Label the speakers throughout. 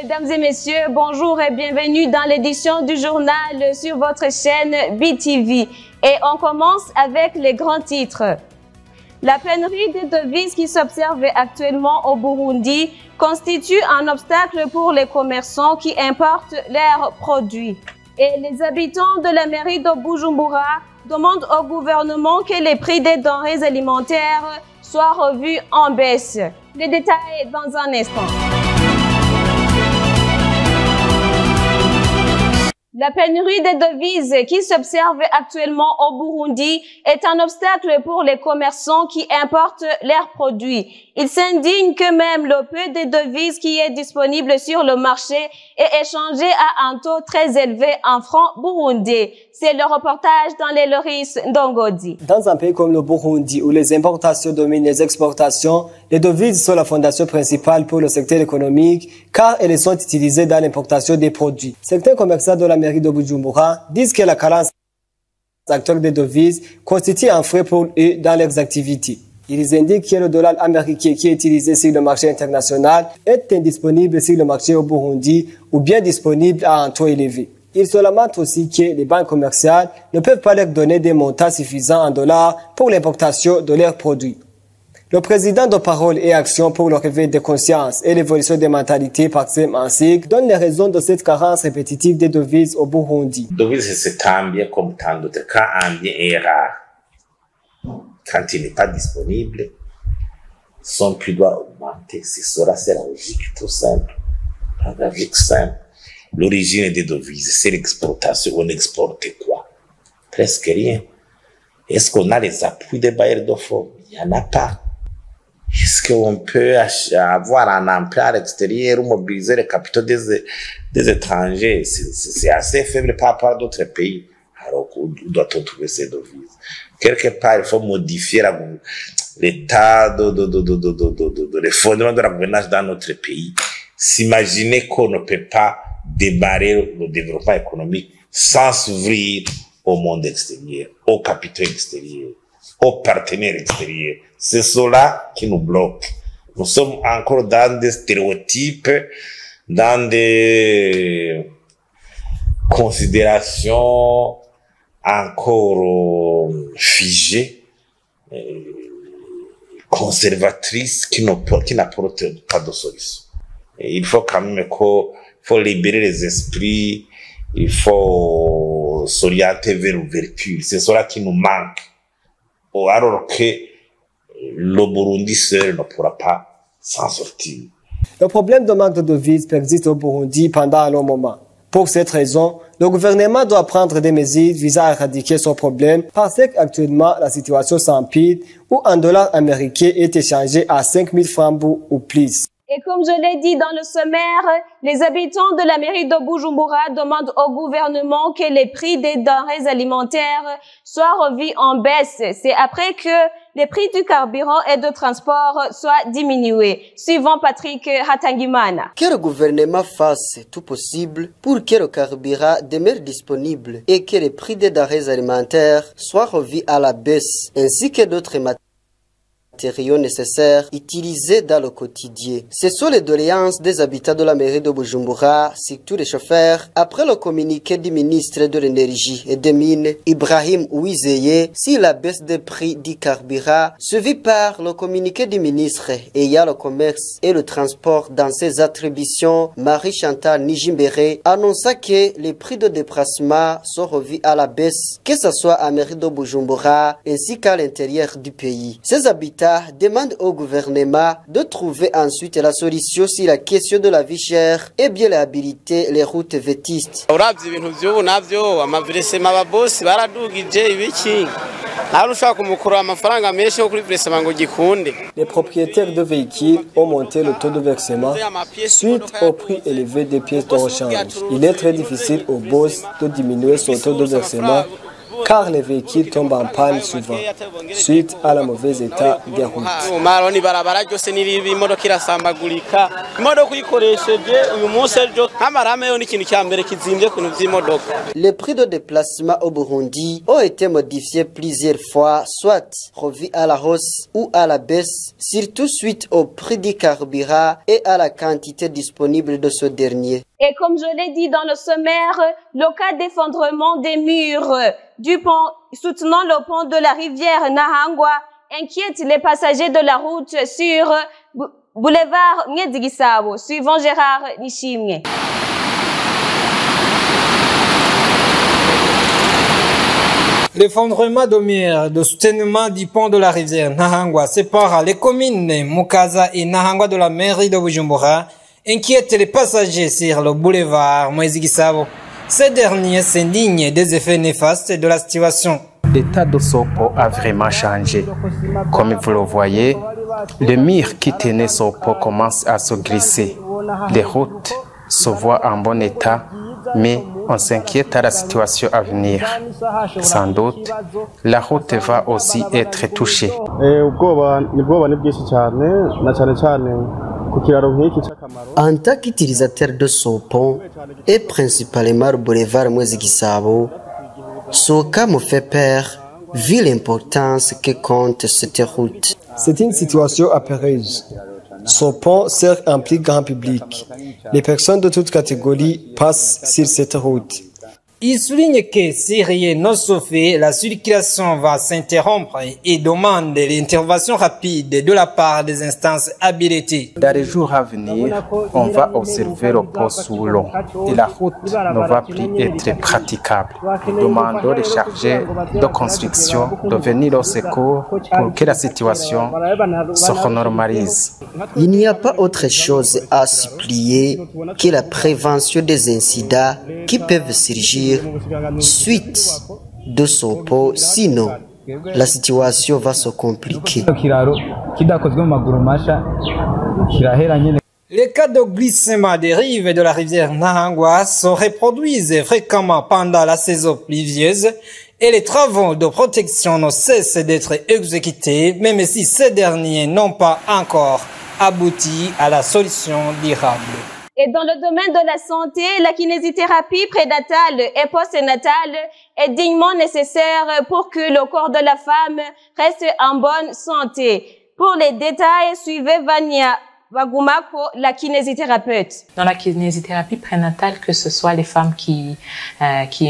Speaker 1: Mesdames et messieurs, bonjour et bienvenue dans l'édition du journal sur votre chaîne BTV. Et on commence avec les grands titres. La pénurie des devises qui s'observe actuellement au Burundi constitue un obstacle pour les commerçants qui importent leurs produits. Et les habitants de la mairie de Bujumbura demandent au gouvernement que les prix des denrées alimentaires soient revus en baisse. Les détails dans un instant. La pénurie des devises qui s'observe actuellement au Burundi est un obstacle pour les commerçants qui importent leurs produits. Ils s'indignent que même le peu de devises qui est disponible sur le marché est échangé à un taux très élevé en francs burundais. C'est le reportage dans les Loris Ndongodi.
Speaker 2: Dans un pays comme le Burundi où les importations dominent les exportations, les devises sont la fondation principale pour le secteur économique car elles sont utilisées dans l'importation des produits. Certains commerçants de la mairie de Bujumbura disent que la carence d'acteurs des devises constitue un frein pour eux dans leurs activités. Ils indiquent que le dollar américain qui est utilisé sur le marché international est indisponible sur le marché au Burundi ou bien disponible à un taux élevé. Ils se lamentent aussi que les banques commerciales ne peuvent pas leur donner des montants suffisants en dollars pour l'importation de leurs produits. Le président de Parole et Action pour le réveil de conscience et l'évolution des mentalités, Paxem Ansik, donne les raisons de cette carence répétitive des devises au Burundi.
Speaker 3: Les devises, c'est un bien comme tant d'autres. Quand un bien est rare, quand il n'est pas disponible, son prix doit augmenter. C'est la logique tout simple. La logique simple. L'origine des devises, c'est l'exportation. On exporte quoi? Presque rien. Est-ce qu'on a les appuis des bailleurs de fonds? Il n'y en a pas. Est-ce qu'on peut avoir un emprunt à l'extérieur ou mobiliser les capitaux des étrangers? C'est assez faible par rapport à d'autres pays. Alors, où doit-on trouver ces devises? Quelque part, il faut modifier l'état de l'effondrement de la gouvernance dans notre pays. S'imaginer qu'on ne peut pas démarrer le développement économique sans s'ouvrir au monde extérieur, aux capitaux extérieurs, aux partenaires extérieurs. C'est cela qui nous bloque. Nous sommes encore dans des stéréotypes, dans des considérations encore figées, conservatrices, qui n'apportent pas de solution. Et il faut quand même faut libérer les esprits, il faut s'orienter vers l'ouverture. C'est cela qui nous manque. Alors que le Burundi seul ne pourra pas s'en sortir.
Speaker 2: Le problème de manque de devises persiste au Burundi pendant un long moment. Pour cette raison, le gouvernement doit prendre des mesures visant à éradiquer ce problème parce qu'actuellement la situation s'empire où un dollar américain est échangé à 5 000 francs ou plus.
Speaker 1: Et comme je l'ai dit dans le sommaire, les habitants de la mairie de Bujumbura demandent au gouvernement que les prix des denrées alimentaires soient revus en baisse. C'est après que les prix du carburant et de transport soient diminués. Suivant Patrick Hatangimana.
Speaker 4: Que le gouvernement fasse tout possible pour que le carburant demeure disponible et que les prix des denrées alimentaires soient revus à la baisse, ainsi que d'autres matériaux nécessaires utilisés dans le quotidien. Ce sont les doléances des habitants de la mairie de Bujumbura, surtout les chauffeurs, après le communiqué du ministre de l'énergie et des mines, Ibrahim Ouizeye, sur la baisse des prix du carburant, suivi par le communiqué du ministre ayant le commerce et le transport dans ses attributions, Marie-Chantal Nijimbere, annonça que les prix de déplacement sont revus à la baisse, que ce soit à mairie de Bujumbura ainsi qu'à l'intérieur du pays. Ces habitants demande au gouvernement de trouver ensuite la solution sur la question de la vie chère et bien réhabiliter les routes vétustes.
Speaker 2: Les propriétaires de véhicules ont monté le taux de versement suite au prix élevé des pièces de rechange. Il est très difficile aux boss de diminuer son taux de versement car les véhicules tombent en panne souvent, suite à la mauvaise état des routes.
Speaker 4: Les prix de déplacement au Burundi ont été modifiés plusieurs fois, soit revus à la hausse ou à la baisse, surtout suite au prix du carburant et à la quantité disponible de ce dernier.
Speaker 1: Et comme je l'ai dit dans le sommaire, le cas d'effondrement des murs du pont soutenant le pont de la rivière Nahangwa inquiète les passagers de la route sur boulevard Ngedigisabo, suivant Gérard Nishimye.
Speaker 5: L'effondrement de murs de soutènement du pont de la rivière Nahangwa sépare les communes Mukaza et Nahangwa de la mairie de Bujumbura inquiète les passagers sur le boulevard Mwezigisabo. Ces derniers s'indignent des effets néfastes de la situation.
Speaker 6: L'état de Sopo a vraiment changé. Comme vous le voyez, le mur qui tenait Sopo commence à se glisser. Les routes se voient en bon état, mais on s'inquiète à la situation à venir. Sans doute, la route va aussi être touchée.
Speaker 4: En tant qu'utilisateur de ce pont, et principalement le boulevard Mwezigisabo, ce cas me fait peur, vu l'importance que compte cette route.
Speaker 2: C'est une situation apeureuse. Ce pont sert un plus grand public. Les personnes de toutes catégories passent sur cette route.
Speaker 5: Il souligne que si rien ne se fait, la circulation va s'interrompre et demande l'intervention rapide de la part des instances habilitées.
Speaker 6: Dans les jours à venir, on va observer le pont sous l'eau et la route ne va plus être praticable. Nous demandons les chargés de construction de venir au secours pour que la situation se renormalise.
Speaker 4: Il n'y a pas autre chose à supplier que la prévention des incidents qui peuvent surgir suite de ce pont, sinon la situation va se compliquer.
Speaker 5: Les cas de glissement des rives de la rivière Nahangwa se reproduisent fréquemment pendant la saison pluvieuse et les travaux de protection ne cessent d'être exécutés, même si ces derniers n'ont pas encore abouti à la solution durable.
Speaker 1: Et dans le domaine de la santé, la kinésithérapie prénatale et postnatale est dignement nécessaire pour que le corps de la femme reste en bonne santé. Pour les détails, suivez Vania Wagumako, la kinésithérapeute.
Speaker 7: Dans la kinésithérapie prénatale, que ce soit les femmes qui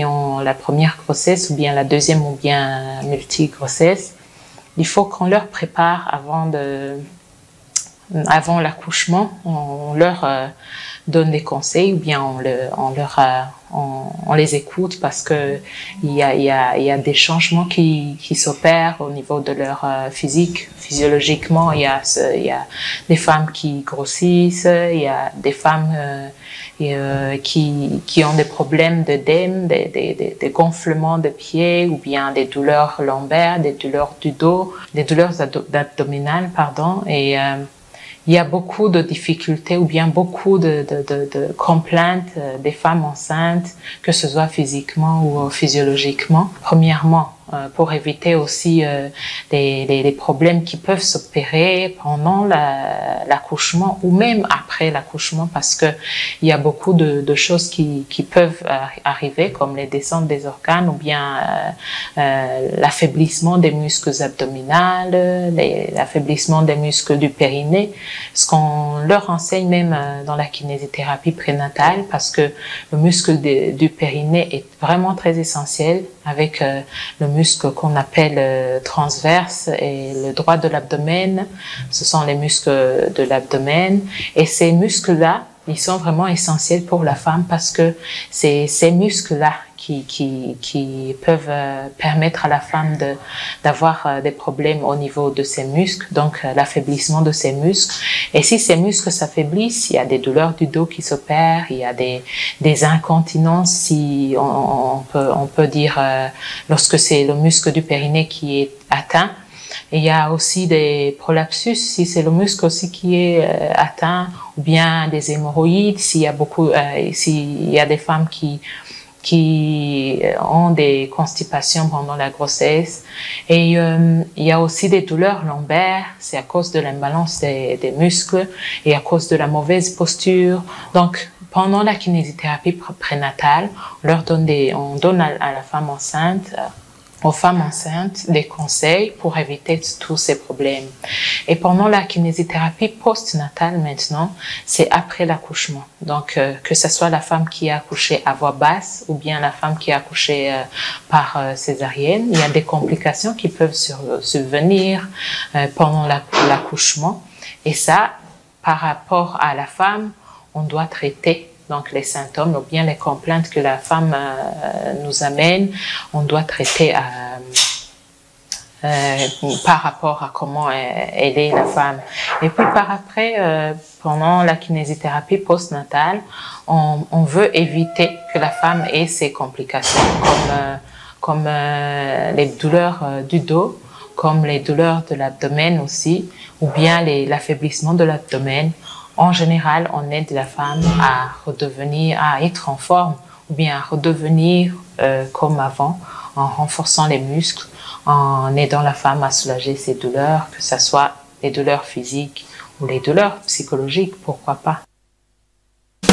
Speaker 7: ont la première grossesse ou bien la deuxième ou bien multi-grossesse, il faut qu'on leur prépare avant l'accouchement, on leur donne des conseils ou bien on les écoute parce que il y a des changements qui s'opèrent au niveau de leur physique. Physiologiquement, il y a des femmes qui grossissent, il y a des femmes qui ont des problèmes d'œdème, des gonflements de pieds ou bien des douleurs lombaires, des douleurs du dos, des douleurs abdominales, pardon, et il y a beaucoup de difficultés ou bien beaucoup de complaintes des femmes enceintes, que ce soit physiquement ou physiologiquement. Premièrement, pour éviter aussi des problèmes qui peuvent s'opérer pendant l'accouchement ou même après l'accouchement, parce que il y a beaucoup de choses qui peuvent arriver, comme les descentes des organes ou bien l'affaiblissement des muscles abdominaux, l'affaiblissement des muscles du périnée, ce qu'on leur enseigne même dans la kinésithérapie prénatale, parce que le muscle du périnée est vraiment très essentiel avec le muscle qu'on appelle transverse et le droit de l'abdomen. Ce sont les muscles de l'abdomen, et ces muscles-là, ils sont vraiment essentiels pour la femme parce que c'est ces muscles-là qui peuvent permettre à la femme d'avoir des problèmes au niveau de ses muscles, donc l'affaiblissement de ses muscles. Et si ces muscles s'affaiblissent, il y a des douleurs du dos qui s'opèrent, il y a des incontinences, si on peut dire lorsque c'est le muscle du périnée qui est atteint. Et il y a aussi des prolapsus, si c'est le muscle aussi qui est atteint, ou bien des hémorroïdes, s'il y a des femmes qui qui ont des constipations pendant la grossesse. Et il y a aussi des douleurs lombaires, c'est à cause de l'imbalance des muscles et à cause de la mauvaise posture. Donc, pendant la kinésithérapie prénatale, on donne à la femme enceinte, aux femmes enceintes des conseils pour éviter tous ces problèmes. Et pendant la kinésithérapie postnatale maintenant, c'est après l'accouchement. Donc, que ce soit la femme qui a accouché à voix basse ou bien la femme qui a accouché par césarienne, il y a des complications qui peuvent survenir pendant l'accouchement. Et ça, par rapport à la femme, on doit traiter donc les symptômes ou bien les complaintes que la femme nous amène, on doit traiter par rapport à comment elle est la femme. Et puis par après, pendant la kinésithérapie postnatale, on veut éviter que la femme ait ces complications comme les douleurs du dos, comme les douleurs de l'abdomen aussi, ou bien l'affaiblissement de l'abdomen. En général, on aide la femme à être en forme ou bien à redevenir comme avant, en renforçant les muscles, en aidant la femme à soulager ses douleurs, que ce soit les douleurs physiques ou les douleurs psychologiques, pourquoi pas.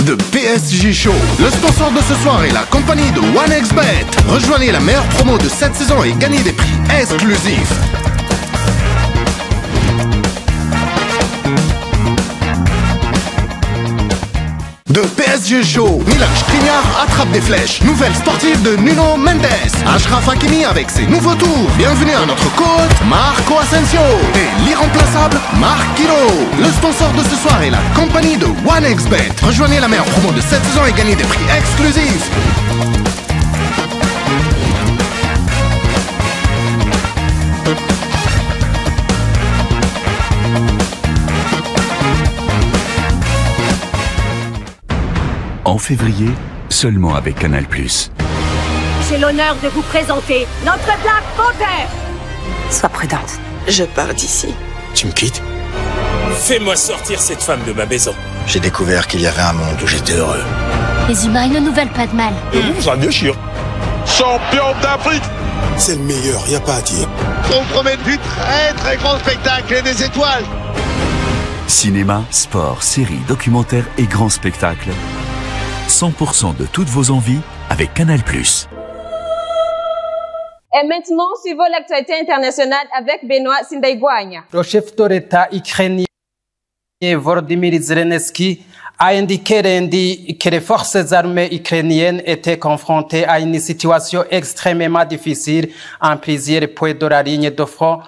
Speaker 8: The PSG Show, le sponsor de ce soir est la compagnie de OneXBet. Rejoignez la meilleure promo de cette saison et gagnez des prix exclusifs. De PSG Show, Milan Skriniar attrape des flèches. Nouvelle sportive de Nuno Mendes. Achraf Hakimi avec ses nouveaux tours. Bienvenue à notre coach, Marco Asensio. Et l'irremplaçable Marc Guiro. Le sponsor de ce soir est la compagnie de OneXBet. Rejoignez la meilleure promo de cette saison et gagnez des prix exclusifs.
Speaker 9: En février, seulement avec Canal+.
Speaker 10: J'ai l'honneur de vous présenter notre Black Panther.
Speaker 11: Sois prudente. Je pars d'ici.
Speaker 12: Tu me quittes? Fais-moi sortir cette femme de ma maison.
Speaker 13: J'ai découvert qu'il y avait un monde où j'étais heureux.
Speaker 14: Les humains, ils ne nous veulent pas de mal.
Speaker 12: Ça bien chiant. Champion d'Afrique.
Speaker 13: C'est le meilleur, y a pas à dire.
Speaker 15: On promet du très grand spectacle et des étoiles.
Speaker 9: Cinéma, sport, séries, documentaires et grands spectacles. 100% de toutes vos envies avec Canal+.
Speaker 1: Et maintenant, suivons l'actualité internationale avec Benoît Sindaïgouagne.
Speaker 5: Le chef de l'État ukrainien Volodymyr Zelensky a indiqué lundi que les forces armées ukrainiennes étaient confrontées à une situation extrêmement difficile en plusieurs points de la ligne de front,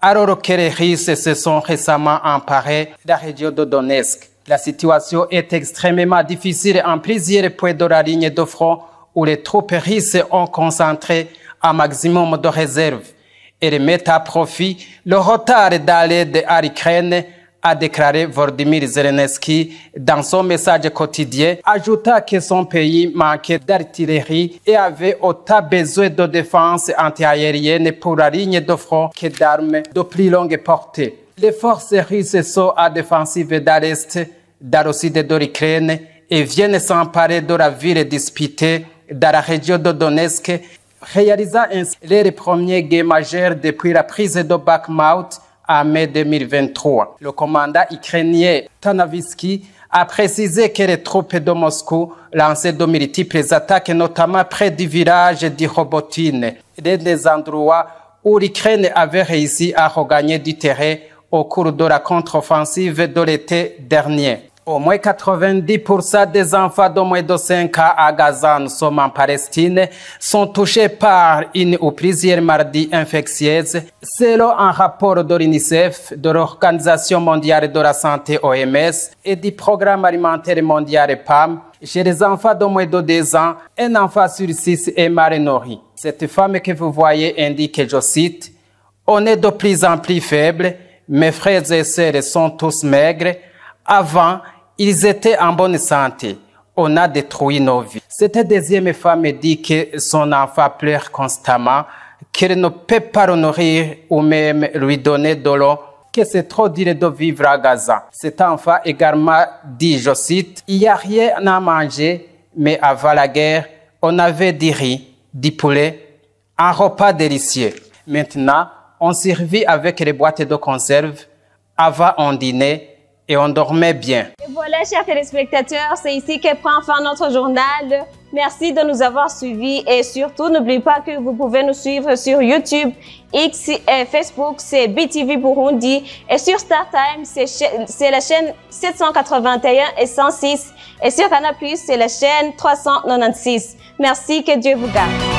Speaker 5: alors que les Russes se sont récemment emparés de la région de Donetsk. La situation est extrêmement difficile en plusieurs points de la ligne de front où les troupes russes ont concentré un maximum de réserves et remettent à profit le retard dans l'aide à l'Ukraine, a déclaré Volodymyr Zelensky dans son message quotidien, ajoutant que son pays manquait d'artillerie et avait autant besoin de défense antiaérienne pour la ligne de front que d'armes de plus longue portée. Les forces russes sont à défensive dans l'Est, dans le sud de l'Ukraine et viennent s'emparer de la ville disputée dans la région de Donetsk, réalisant ainsi les premiers gains majeurs depuis la prise de Bakhmut en mai 2023. Le commandant ukrainien Tanavsky a précisé que les troupes de Moscou lançaient de multiples attaques, notamment près du village de Robotine, des endroits où l'Ukraine avait réussi à regagner du terrain au cours de la contre-offensive de l'été dernier. Au moins 90% des enfants de moins de 5 ans à Gaza, nous sommes en Palestine, sont touchés par une ou plusieurs maladies infectieuses, selon un rapport de l'UNICEF, de l'Organisation mondiale de la santé OMS et du Programme alimentaire mondial PAM. Chez les enfants de moins de 2 ans, un enfant sur 6 est mal nourri. Cette femme que vous voyez indique, je cite, « On est de plus en plus faible. Mes frères et sœurs sont tous maigres. Avant, ils étaient en bonne santé. On a détruit nos vies. » Cette deuxième femme dit que son enfant pleure constamment, qu'elle ne peut pas le nourrir ou même lui donner de l'eau, que c'est trop dur de vivre à Gaza. Cet enfant également dit, je cite, « Il n'y a rien à manger, mais avant la guerre,
Speaker 6: on avait du riz, du poulet, un repas délicieux. Maintenant, on servit avec les boîtes de conserve. Avant, on dînait et on dormait bien.
Speaker 1: Et voilà, chers téléspectateurs, c'est ici que prend fin notre journal. Merci de nous avoir suivis et surtout, n'oubliez pas que vous pouvez nous suivre sur YouTube, X et Facebook, c'est BTV Burundi. Et sur StarTime, c'est la chaîne 781 et 106. Et sur Canal+, c'est la chaîne 396. Merci, que Dieu vous garde.